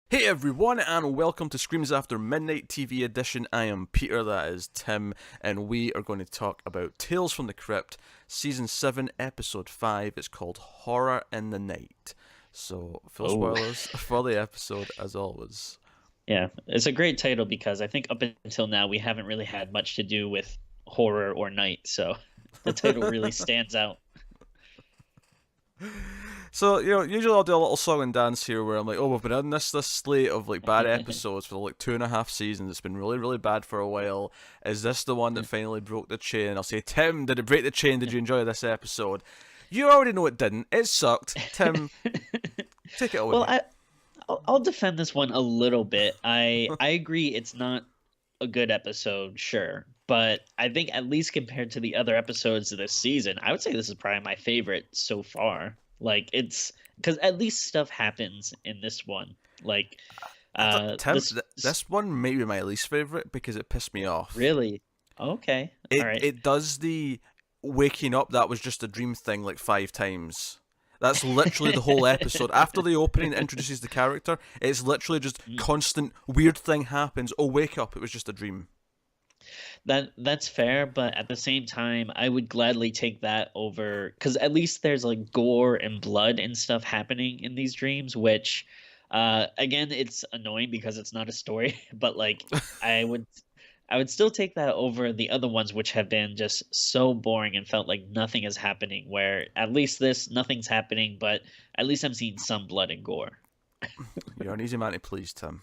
Hey everyone, and welcome to Screams After Midnight TV Edition. I am Peter, that is Tim, and we are going to talk about Tales from the Crypt, Season 7, Episode 5. It's called Horror in the Night. So, full Oh, spoilers for the episode, as always. yeah. It's a great title because I think up until now we haven't really had much to do with horror or night, so the title really stands out. So, usually I'll do a little song and dance here where I'm like, oh, we've been on this slate of like bad episodes for like 2.5 seasons. It's been really, really bad for a while. Is this the one that finally broke the chain? I'll say, Tim, did it break the chain? Did you enjoy this episode? You already know it didn't. It sucked. Tim, take it Well, away. I'll defend this one a little bit. I agree it's not a good episode, sure, but I think at least compared to the other episodes of this season, I would say this is probably my favorite so far. Like it's because at least stuff happens in this one. Like Tim, this this one may be my least favorite because it pissed me off. really okay. All It right. it does the waking up that was just a dream thing like 5 times. That's literally the whole episode. After the opening that introduces the character, it's literally just constant weird thing happens. Oh, wake up! It was just a dream. That's fair, but at the same time, I would gladly take that over because at least there's like gore and blood and stuff happening in these dreams, which again, it's annoying because it's not a story, but like I would I would still take that over the other ones which have been just so boring and felt like nothing is happening, where at least this nothing's happening, but at least I'm seeing some blood and gore. You're an easy man to please, Tim.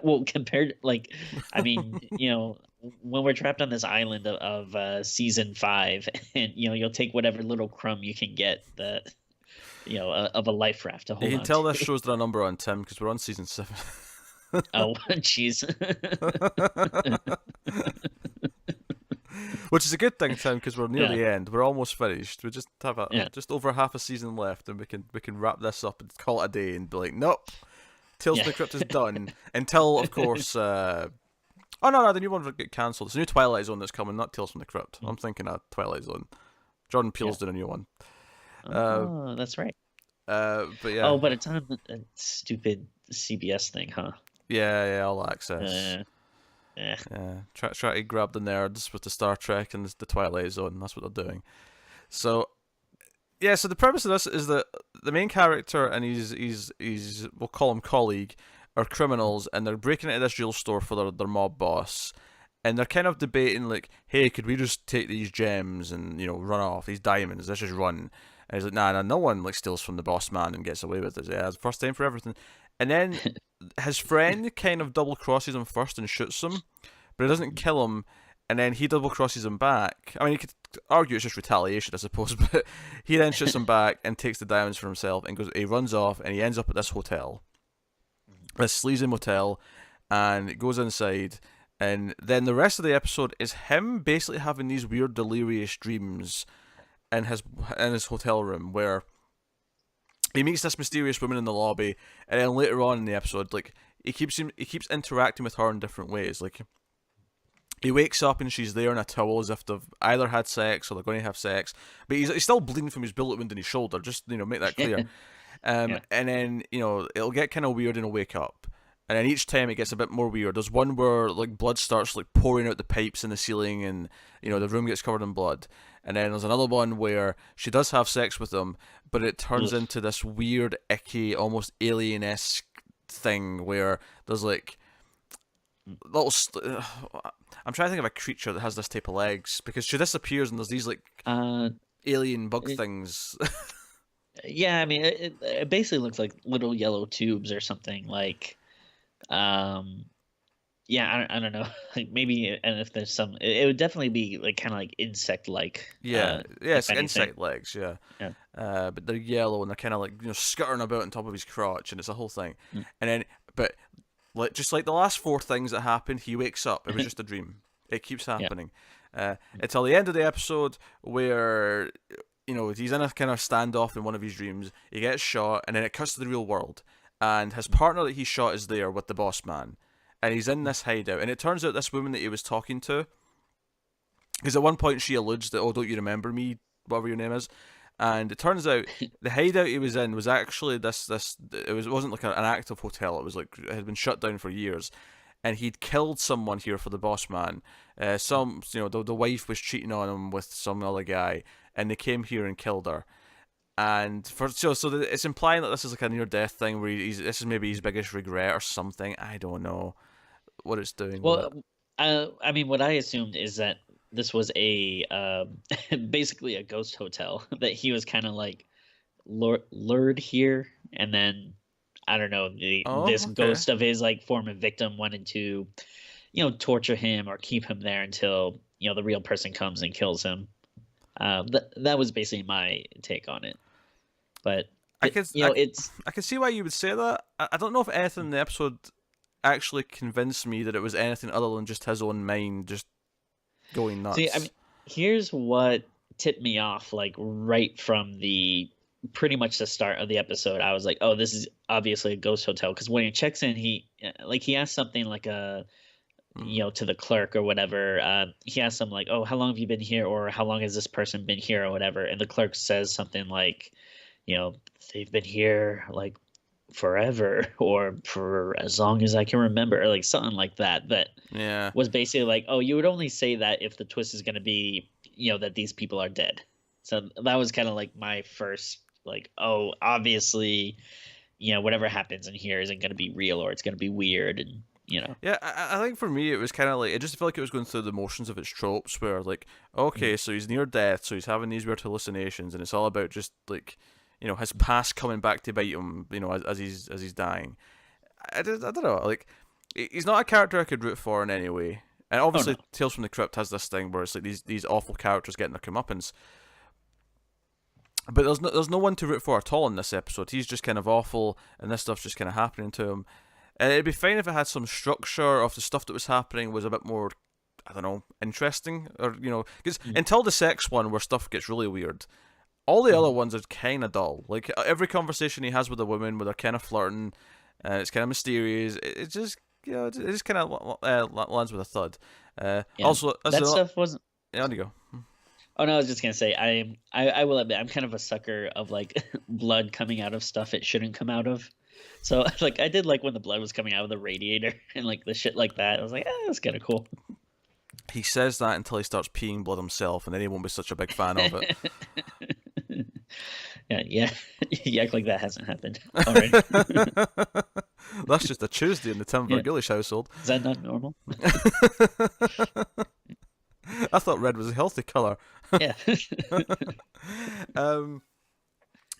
Well, compared, like, I mean, when we're trapped on this island of season five, and you'll take whatever little crumb you can get that of a life raft to You hold can on tell this to. show's done a number on Tim because we're on season 7. Oh, jeez. Which is a good thing, Tim, because we're near Yeah, the end. We're almost finished. We just have yeah. just over half a season left, and we can wrap this up and call it a day and be like, nope, Tales Yeah. from the Crypt is done. Until, of course, oh no, the new one will get cancelled. It's a new Twilight Zone that's coming, not Tales from the Crypt. I'm thinking of Twilight Zone. Jordan Yeah. Peele's doing a new one. Uh, Oh, that's right. but yeah, Oh, but it's on a stupid CBS thing, huh? yeah, all access. Uh, eh. Yeah, try to grab the nerds with the Star Trek and the Twilight Zone. That's what they're doing. So yeah, so the premise of this is that the main character and he's we'll call him colleague are criminals, and they're breaking into this jewel store for their mob boss, and they're kind of debating like, hey, could we just take these gems and run off these diamonds? Let's just run. And he's like, nah, no one like steals from the boss man and gets away with it. Yeah, it's the first time for everything. And then his friend kind of double crosses him first and shoots him, but it doesn't kill him. And then he double crosses him back. I mean, you could argue it's just retaliation, I suppose, but he then shoots him back and takes the diamonds for himself and goes. He runs off and he ends up at this hotel, this sleazy motel, and goes inside. And then the rest of the episode is him basically having these weird delirious dreams in his hotel room where he meets this mysterious woman in the lobby, and then later on in the episode, like he keeps interacting with her in different ways. Like he wakes up and she's there in a towel as if they've either had sex or they're going to have sex, but he's still bleeding from his bullet wound in his shoulder. Just make that clear. Yeah. And then it'll get kind of weird and he'll wake up. And then each time it gets a bit more weird. There's one where like blood starts like pouring out the pipes in the ceiling, and the room gets covered in blood. And then there's another one where she does have sex with him, but it turns Ugh. into this weird, icky, almost alien-esque thing where there's like little. I'm trying to think of a creature that has this type of legs because she disappears and there's these like Uh, alien bug it, things. yeah, I mean, it basically looks like little yellow tubes or something. Like, um, yeah, I don't know. Like maybe, and if there's some, it would definitely be like kind of like insect-like, Yeah, if it's anything. insect legs, yeah. Yeah. But they're yellow and they're kind of like scuttering about on top of his crotch, and it's a whole thing. Mm. And then, but like just like the last four things that happened, he wakes up. It was just a dream. It keeps Yeah. happening until the end of the episode, where he's in a kind of standoff in one of his dreams. He gets shot, and then it cuts to the real world, and his partner that he shot is there with the boss man, and he's in this hideout. And it turns out this woman that he was talking to, because at one point she alludes that, oh, don't you remember me, whatever your name is, And it turns out the hideout he was in was actually this. It wasn't like an active hotel. It was like it had been shut down for years, and he'd killed someone here for the boss man. The wife was cheating on him with some other guy, and they came here and killed her. And it's implying that this is like a near death thing where this is maybe his biggest regret or something. I don't know what it's doing with it. Well, I mean, what I assumed is that this was a basically a ghost hotel that he was kind of like lured here, and then I don't know, Oh, this okay. ghost of his like former victim wanted to, torture him or keep him there until the real person comes and kills him. That was basically my take on it. But I it, could you I, know, it's I can see why you would say that. I don't know if anything in the episode actually convinced me that it was anything other than just his own mind just going See, I mean, nuts. here's what tipped me off, like right from the pretty much the start of the episode. I was like, oh, this is obviously a ghost hotel because when he checks in, he asks something like Mm. to the clerk or whatever. He asks him like, oh, how long have you been here, or how long has this person been here, or whatever, and the clerk says something like, you know, they've been here like forever or for as long as I can remember, or like something like that. That Yeah. was basically like, oh, you would only say that if the twist is going to be, that these people are dead. So that was kind of like my first, like, oh, obviously, whatever happens in here isn't going to be real or it's going to be weird. And, Yeah, I think for me it was kind of like it just felt like it was going through the motions of its tropes, where like, okay, Mhm. so he's near death, so he's having these weird hallucinations, and it's all about just like, his past coming back to bite him, as he's dying. I don't know, like, he's not a character I could root for in any way, and Oh, no. obviously Tales from the Crypt has this thing where it's like these awful characters getting their comeuppance, but there's no one to root for at all in this episode. He's just kind of awful, and this stuff's just kind of happening to him. It'd be fine if it had some structure, or if the stuff that was happening was a bit more, I don't know, interesting, or because Mhm. until the sex one where stuff gets really weird, all the other Mhm. ones are kind of dull. Like every conversation he has with a woman, where they're kind of flirting, it's kind of mysterious. It just it just kind of lands with a thud. Yeah. Also, as That a, stuff wasn't. yeah, there you go. Oh no, I was just gonna say I will admit I'm kind of a sucker of like blood coming out of stuff it shouldn't come out of. So like I did like when the blood was coming out of the radiator and like the shit like that. I was like, that's kind of cool. He says that until he starts peeing blood himself, and then he won't be such a big fan of it. Yeah, yeah. You act like that hasn't happened already. That's just a Tuesday in the Tim Yeah, Vergilish household. is that not normal? I thought red was a healthy colour. Yeah. um,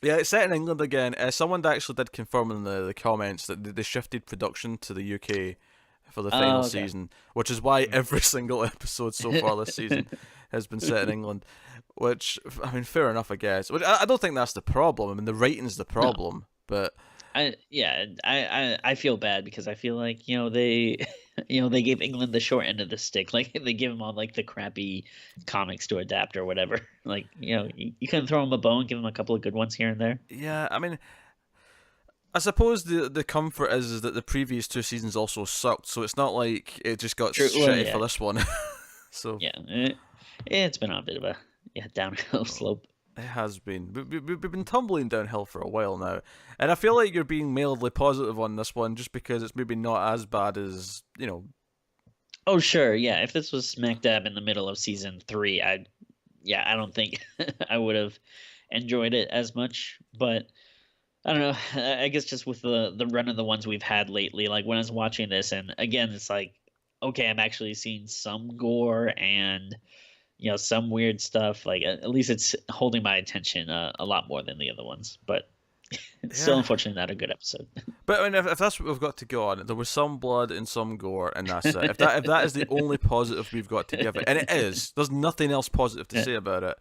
yeah, it's set in England again. Someone actually did confirm in the comments that they shifted production to the UK for the final Oh, okay. season, which is why every single episode so far this season has been set in England. Which, I mean, fair enough, I guess. Which I don't think that's the problem. I mean, the writing's the No. problem, but I feel bad because I feel like they they gave England the short end of the stick. Like they give them all like the crappy comics to adapt or whatever. Like you couldn't throw them a bone, give them a couple of good ones here and there. yeah, I mean, I suppose the comfort is that the previous two seasons also sucked, so it's not like it just got True. Well, shitty for yeah, this one. So yeah. It's been on a bit of a downhill slope. it has been. We've been tumbling downhill for a while now, and I feel like you're being mildly positive on this one just because it's maybe not as bad as Oh sure, yeah. If this was smack dab in the middle of season three, I don't think I would have enjoyed it as much. But I don't know. I guess just with the run of the ones we've had lately, like when I was watching this, and again, it's like, okay, I'm actually seeing some gore and some weird stuff. Like at least it's holding my attention a lot more than the other ones. But it's still yeah. unfortunately not a good episode. But I mean, if that's what we've got to go on, there was some blood and some gore, and that's it. If that is the only positive we've got to give it, and it is, there's nothing else positive to Yeah. say about it.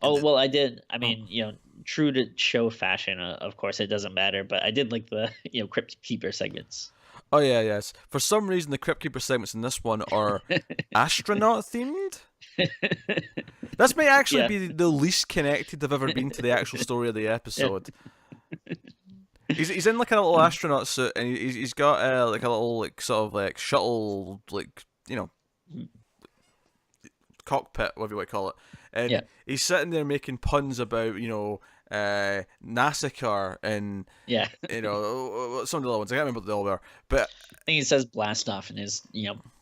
Oh well, I did. I Oh, mean, true to show fashion, of course, it doesn't matter. But I did like the Crypt Keeper segments. oh yeah, yes. For some reason, the Crypt Keeper segments in this one are astronaut themed. This may actually Yeah, be the least connected I've ever been to the actual story of the yeah. episode. He's in like a little astronaut suit, and he's got like a little like sort of like shuttle like cockpit, whatever you want to call it. and Yeah. he's sitting there making puns about NASCAR and Yeah. some of the other ones. I can't remember what they all were, but I think he says blast off and his,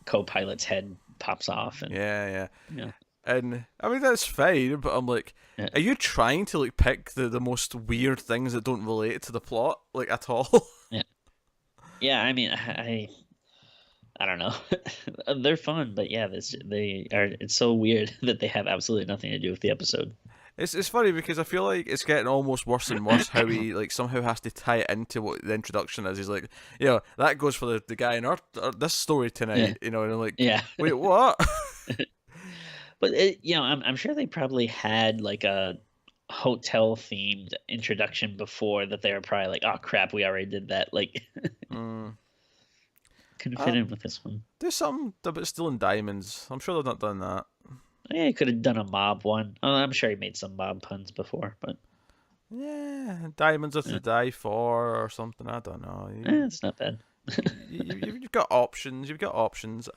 co-pilot's head pops off and yeah. yeah. And I mean that's fine, but I'm like, Yeah. are you trying to like pick the most weird things that don't relate to the plot like at all? Yeah. Yeah, I mean, I don't know. They're fun, but yeah, they are. It's so weird that they have absolutely nothing to do with the episode. It's funny because I feel like it's getting almost worse and worse how he like somehow has to tie it into what the introduction is. He's like, that goes for the guy in our this story Yeah. tonight, and I'm like, Yeah. wait, what? But I'm sure they probably had like a hotel themed introduction before that they were probably like, oh crap, we already did that. Like, mm. couldn't fit in with this one. Do something about stealing diamonds. I'm sure they've not done that. Yeah, he could have done a mob one. Oh, I'm sure he made some mob puns before, but Yeah, diamonds are to die for or something. I don't know. it's not bad. You've got options. You've got options.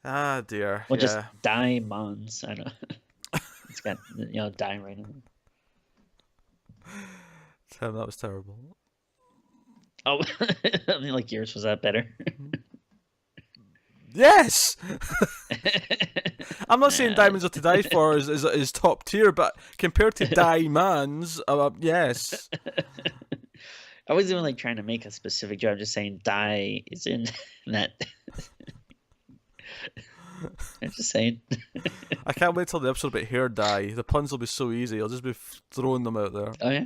Dear. Well, yeah. just diamonds. I know. It's got die right in it. Tim, that was terrible. Oh, I mean, like yours was that better? Yes. I'm not saying diamonds are to die for is top tier, but compared to diamonds, yes. I wasn't even like trying to make a specific joke. I'm just saying die is in that. I'm just saying. I can't wait till the episode about hair dye. The puns will be so easy. I'll just be throwing them out there. Oh yeah.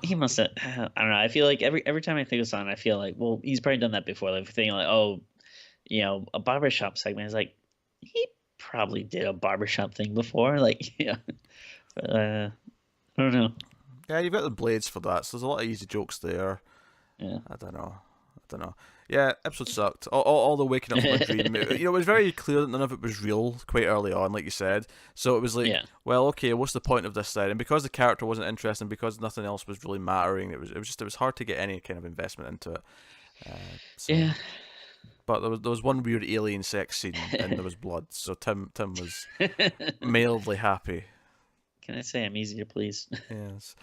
He must have. I don't know. I feel like every time I think of something, I feel like, well, he's probably done that before. Like thinking like, oh, a barbershop segment is like, he probably did a barbershop thing before. Like, yeah. I don't know. Yeah, you've got the blades for that, so there's a lot of easy jokes there. Yeah. I don't know. Yeah, episode sucked. All the waking up from a dream. It was very clear that none of it was real quite early on, like you said. So it was like, well, okay, what's the point of this then? And because the character wasn't interesting, because nothing else was really mattering, it was hard to get any kind of investment into it. Yeah. But there was one weird alien sex scene and there was blood, so Tim was mildly happy. Can I say I'm easy to please? Yes.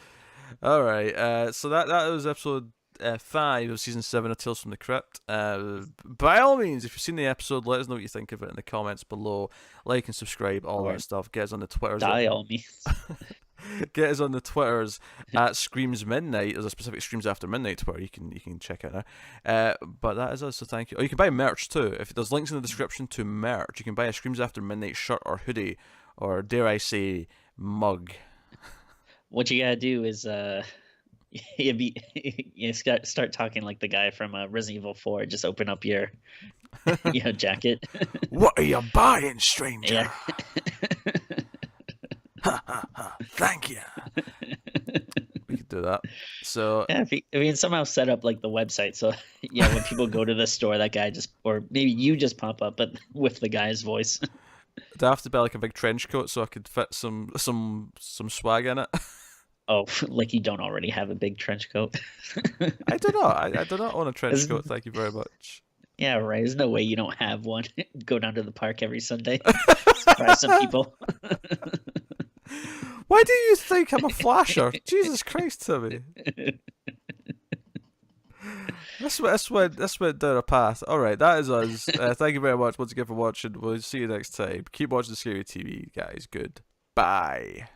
All right. So that was episode 5 of season 7 of Tales from the Crypt. By all means, if you've seen the episode, let us know what you think of it in the comments below. Like and subscribe, all that stuff. Get us on the Twitters. By all means. Get us on the Twitters at Screams Midnight. There's a specific Screams After Midnight Twitter you can check out now. But that is us, so thank you. Oh, you can buy merch too. If there's links in the description to merch, you can buy a Screams After Midnight shirt or hoodie, or dare I say, mug. What you gotta do is you start talking like the guy from Resident Evil 4. Just open up your jacket. What are you buying, stranger? Yeah. Thank you. We could do that. So yeah, if you can somehow set up like the website, so when people go to the store, that guy or maybe you just pop up, but with the guy's voice. do I have to buy like a big trench coat so I could fit some swag in it? Oh, like you don't already have a big trench coat? I do not. I do not own a trench coat. Thank you very much. Yeah, right. There's no way you don't have one. Go down to the park every Sunday. Surprise some people. Why do you think I'm a flasher? Jesus Christ, Timmy. This went down a path. All right, that is us. Thank you very much once again for watching. We'll see you next time. Keep watching the Scary TV, guys. Goodbye.